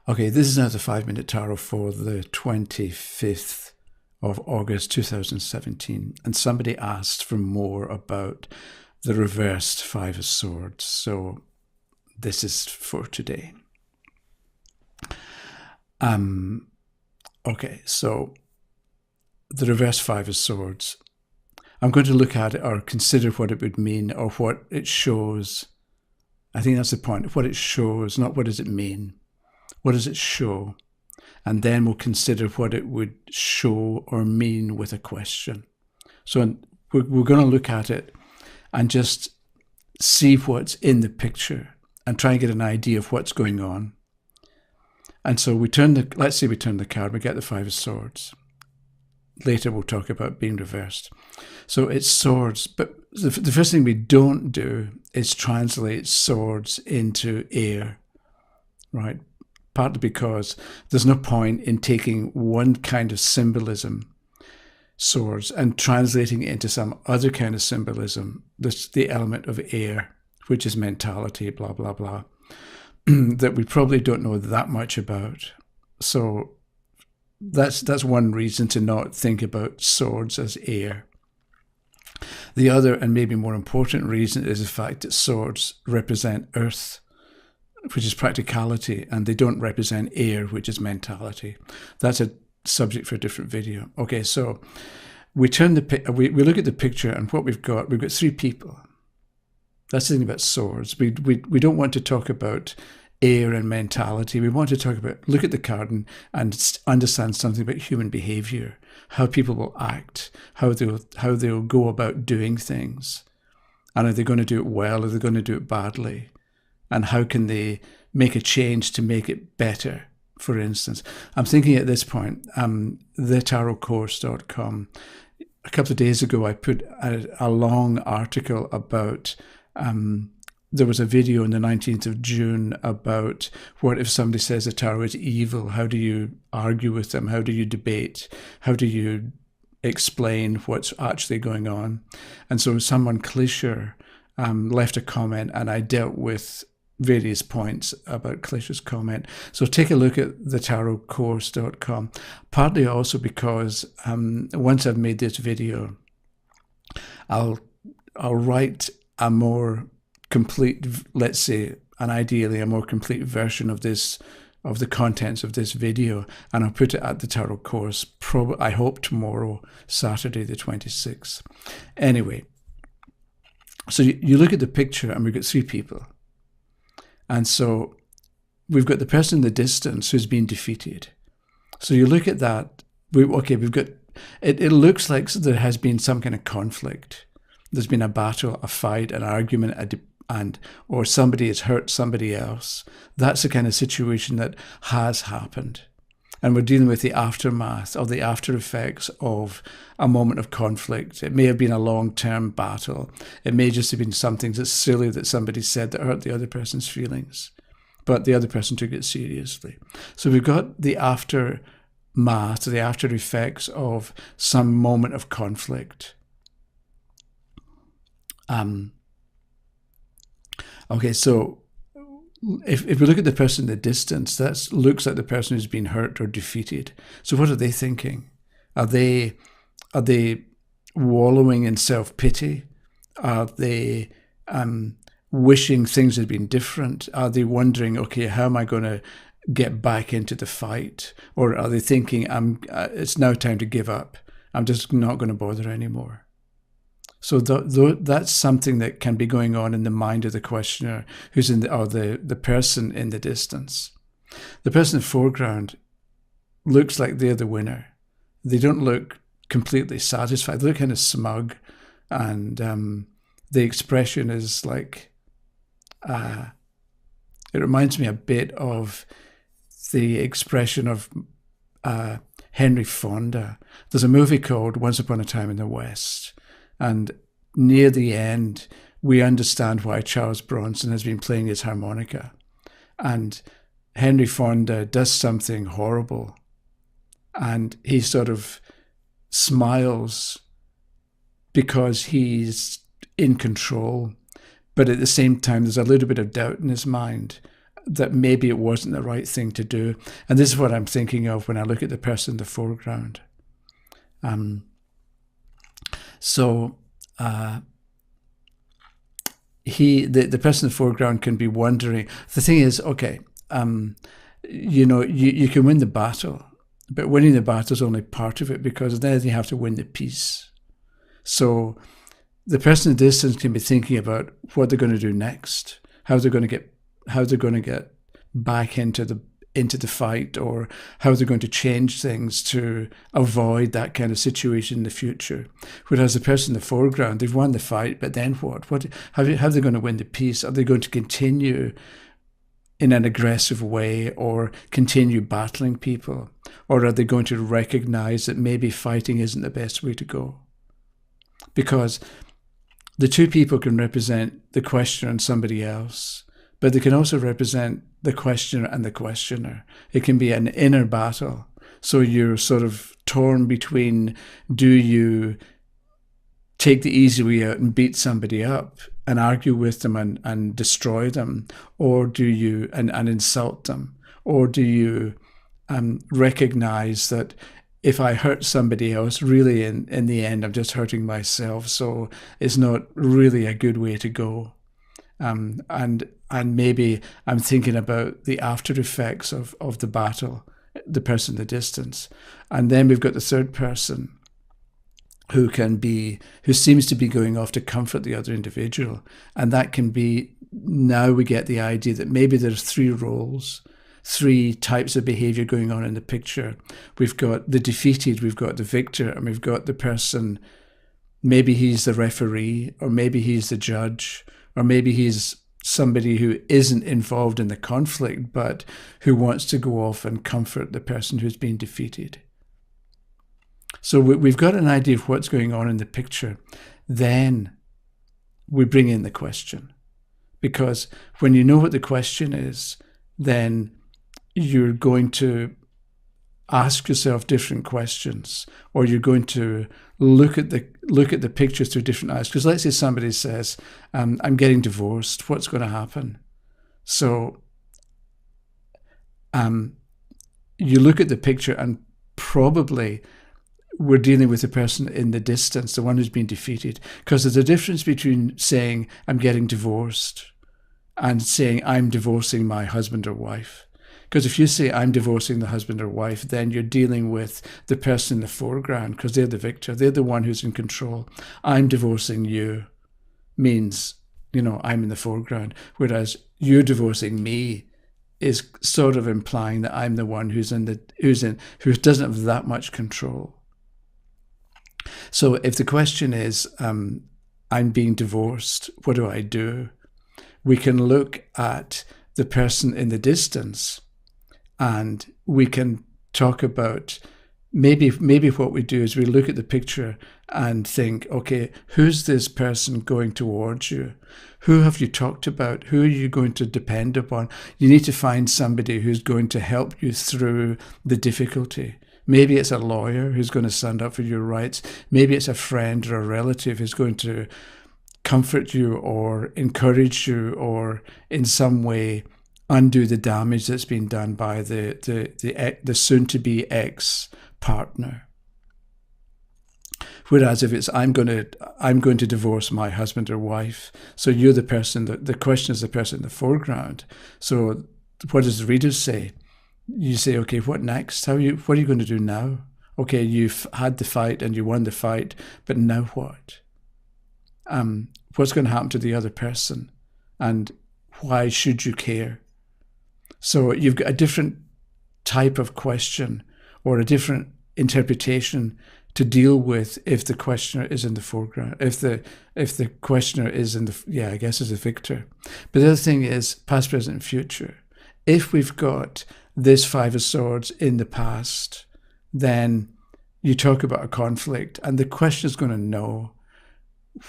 Okay, this is now the 5-minute tarot for the 25th of August 2017. And somebody asked for more about the reversed Five of Swords. So this is for today. Okay, so the reversed Five of Swords. I'm going to look at it or consider what it would mean or what it shows. I think that's the point. What it shows, not what does it mean. What does it show? And then we'll consider what it would show or mean with a question. So we're going to look at it and just see what's in the picture and try and get an idea of what's going on. And so let's say we turn the card, we get the Five of Swords. Later we'll talk about being reversed. So it's swords, but the first thing we don't do is translate swords into air, right? Partly because there's no point in taking one kind of symbolism, swords, and translating it into some other kind of symbolism, the element of air, which is mentality, blah, blah, blah, that we probably don't know that much about. So that's one reason to not think about swords as air. The other, and maybe more important reason, is the fact that swords represent earth, which is practicality, and they don't represent air, which is mentality. That's a subject for a different video. Okay, so we look at the picture, and what we've got three people. That's the thing about swords. We don't want to talk about air and mentality. We want to look at the card and understand something about human behavior, how people will act, how they'll go about doing things, and are they going to do it well, are they going to do it badly? And how can they make a change to make it better? For instance, I'm thinking at this point, thetarotcourse.com. A couple of days ago, I put a long article about, there was a video on the 19th of June about what if somebody says the tarot is evil? How do you argue with them? How do you debate? How do you explain what's actually going on? And so someone, Clisher, left a comment, and I dealt with various points about Clisher's comment. So take a look at thetarotcourse.com, partly also because once I've made this video, I'll write a more complete, let's say, and ideally a more complete version of the contents of this video, and I'll put it at the Tarot Course, I hope tomorrow, Saturday the 26th. Anyway, so you look at the picture, and we've got three people. And so we've got the person in the distance who's been defeated. So you look at that, we've got, it looks like there has been some kind of conflict. There's been a battle, a fight, an argument, or somebody has hurt somebody else. That's the kind of situation that has happened. And we're dealing with the aftermath or the after effects of a moment of conflict. It may have been a long-term battle. It may just have been something that's silly that somebody said that hurt the other person's feelings, but the other person took it seriously. So we've got the aftermath, the after effects of some moment of conflict. Okay, so if we look at the person in the distance, that looks like the person who's been hurt or defeated. So what are they thinking? Are they wallowing in self-pity? Are they wishing things had been different? Are they wondering, okay, how am I going to get back into the fight? Or are they thinking, it's now time to give up. I'm just not going to bother anymore. So that's something that can be going on in the mind of the questioner who's the person in the distance. The person in the foreground looks like they're the winner. They don't look completely satisfied. They look kind of smug, and the expression is like, it reminds me a bit of the expression of Henry Fonda. There's a movie called Once Upon a Time in the West. And near the end, we understand why Charles Bronson has been playing his harmonica. And Henry Fonda does something horrible. And he sort of smiles because he's in control. But at the same time, there's a little bit of doubt in his mind. that maybe it wasn't the right thing to do. And this is what I'm thinking of when I look at the person in the foreground. The person in the foreground can be wondering. The thing is, okay, you can win the battle, but winning the battle is only part of it, because then you have to win the peace. So the person in the distance can be thinking about what they're going to do next, how they're going to get back into the fight, or how they're going to change things to avoid that kind of situation in the future. Whereas the person in the foreground, they've won the fight, but then what? How are they going to win the peace? Are they going to continue in an aggressive way, or continue battling people? Or are they going to recognize that maybe fighting isn't the best way to go? Because the two people can represent the questioner and somebody else, but they can also represent the questioner and the questioner. It can be an inner battle. So you're sort of torn between, do you take the easy way out and beat somebody up and argue with them and destroy them, or do you and insult them, or do you recognize that if I hurt somebody else, really in the end I'm just hurting myself, so it's not really a good way to go. And maybe I'm thinking about the after effects of the battle, the person in the distance. And then we've got the third person who seems to be going off to comfort the other individual. And that can be, now we get the idea that maybe there's three roles, three types of behavior going on in the picture. We've got the defeated, we've got the victor, and we've got the person, maybe he's the referee, or maybe he's the judge, or maybe he's somebody who isn't involved in the conflict, but who wants to go off and comfort the person who's been defeated. So we've got an idea of what's going on in the picture. Then we bring in the question. Because when you know what the question is, then you're going to ask yourself different questions, or you're going to look at the picture through different eyes. Because let's say somebody says, I'm getting divorced, what's going to happen? So you look at the picture, and probably we're dealing with the person in the distance, the one who's been defeated. Because there's a difference between saying, I'm getting divorced, and saying, I'm divorcing my husband or wife. Because if you say, I'm divorcing the husband or wife, then you're dealing with the person in the foreground, because they're the victor. They're the one who's in control. I'm divorcing you means, I'm in the foreground. Whereas you're divorcing me is sort of implying that I'm the one who doesn't have that much control. So if the question is, I'm being divorced, what do I do? We can look at the person in the distance, and we can talk about, maybe what we do is we look at the picture and think, okay, who's this person going towards you? Who have you talked about? Who are you going to depend upon? You need to find somebody who's going to help you through the difficulty. Maybe it's a lawyer who's going to stand up for your rights. Maybe it's a friend or a relative who's going to comfort you or encourage you, or in some way undo the damage that's been done by the soon-to-be ex-partner. Whereas if it's I'm going to divorce my husband or wife, so you're the person, the question is the person in the foreground. So what does the reader say? You say, okay, what next? What are you going to do now? Okay, you've had the fight and you won the fight, but now what? What's going to happen to the other person? And why should you care? So you've got a different type of question, or a different interpretation to deal with if the questioner is in the foreground, if the questioner is is the victor. But the other thing is past, present, and future. If we've got this Five of Swords in the past, then you talk about a conflict, and the questioner is going to know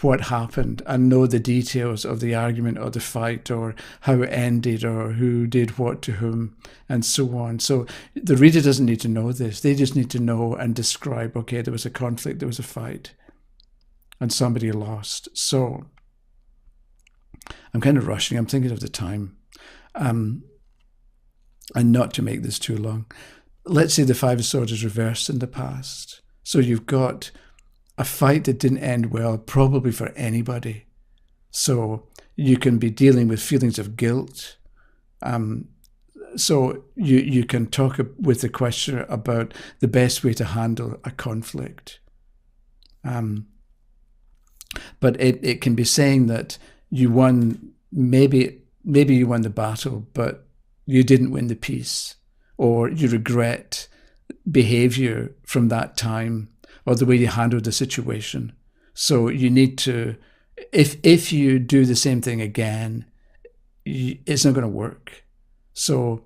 what happened and know the details of the argument or the fight, or how it ended, or who did what to whom, and so on. So the reader doesn't need to know this. They just need to know and describe, okay, there was a conflict, there was a fight, and somebody lost. So I'm kind of rushing. I'm thinking of the time. and not to make this too long, let's say the Five of Swords is reversed in the past. So you've got a fight that didn't end well, probably for anybody. So you can be dealing with feelings of guilt. So you can talk with the questioner about the best way to handle a conflict. But it can be saying that you won, maybe you won the battle, but you didn't win the peace, or you regret behavior from that time or the way you handled the situation. So you need to, if you do the same thing again, it's not going to work. So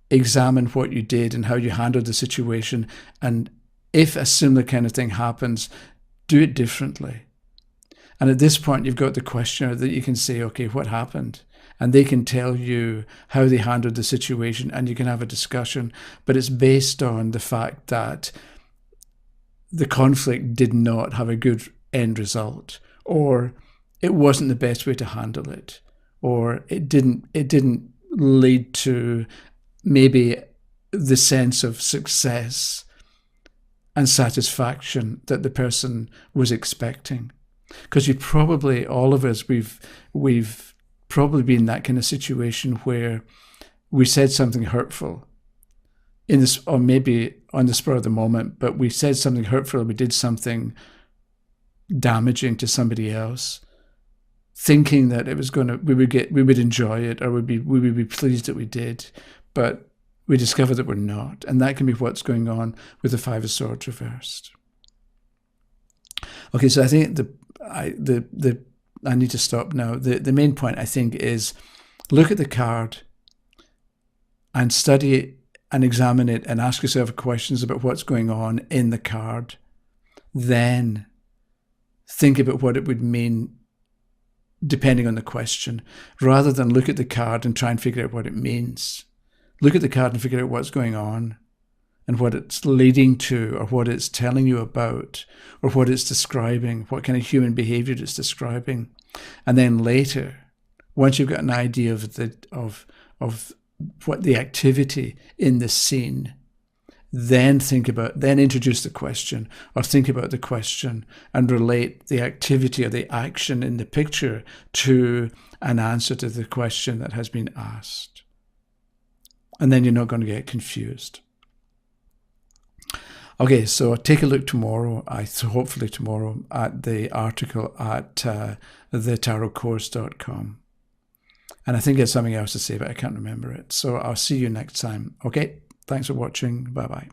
examine what you did and how you handled the situation. And if a similar kind of thing happens, do it differently. And at this point, you've got the questioner that you can say, okay, what happened? And they can tell you how they handled the situation, and you can have a discussion. But it's based on the fact that the conflict did not have a good end result, or it wasn't the best way to handle it, or it didn't lead to maybe the sense of success and satisfaction that the person was expecting. Because you probably, all of us, we've probably been in that kind of situation where we said something hurtful in this, or maybe on the spur of the moment, but we said something hurtful, we did something damaging to somebody else, thinking that it was we would enjoy it, or we would be pleased that we did, but we discover that we're not. And that can be what's going on with the Five of Swords reversed. Okay, so I think I need to stop now. The main point, I think, is look at the card and study it and examine it and ask yourself questions about what's going on in the card. Then think about what it would mean depending on the question, rather than look at the card and try and figure out what it means. Look at the card and figure out what's going on and what it's leading to, or what it's telling you about, or what it's describing, what kind of human behavior it's describing. And then later, once you've got an idea of what the activity in the scene, then introduce the question, or think about the question and relate the activity or the action in the picture to an answer to the question that has been asked. And then you're not going to get confused. Okay, so take a look tomorrow, hopefully tomorrow, at the article at thetarotcourse.com. And I think there's something else to say, but I can't remember it. So I'll see you next time. Okay, thanks for watching. Bye-bye.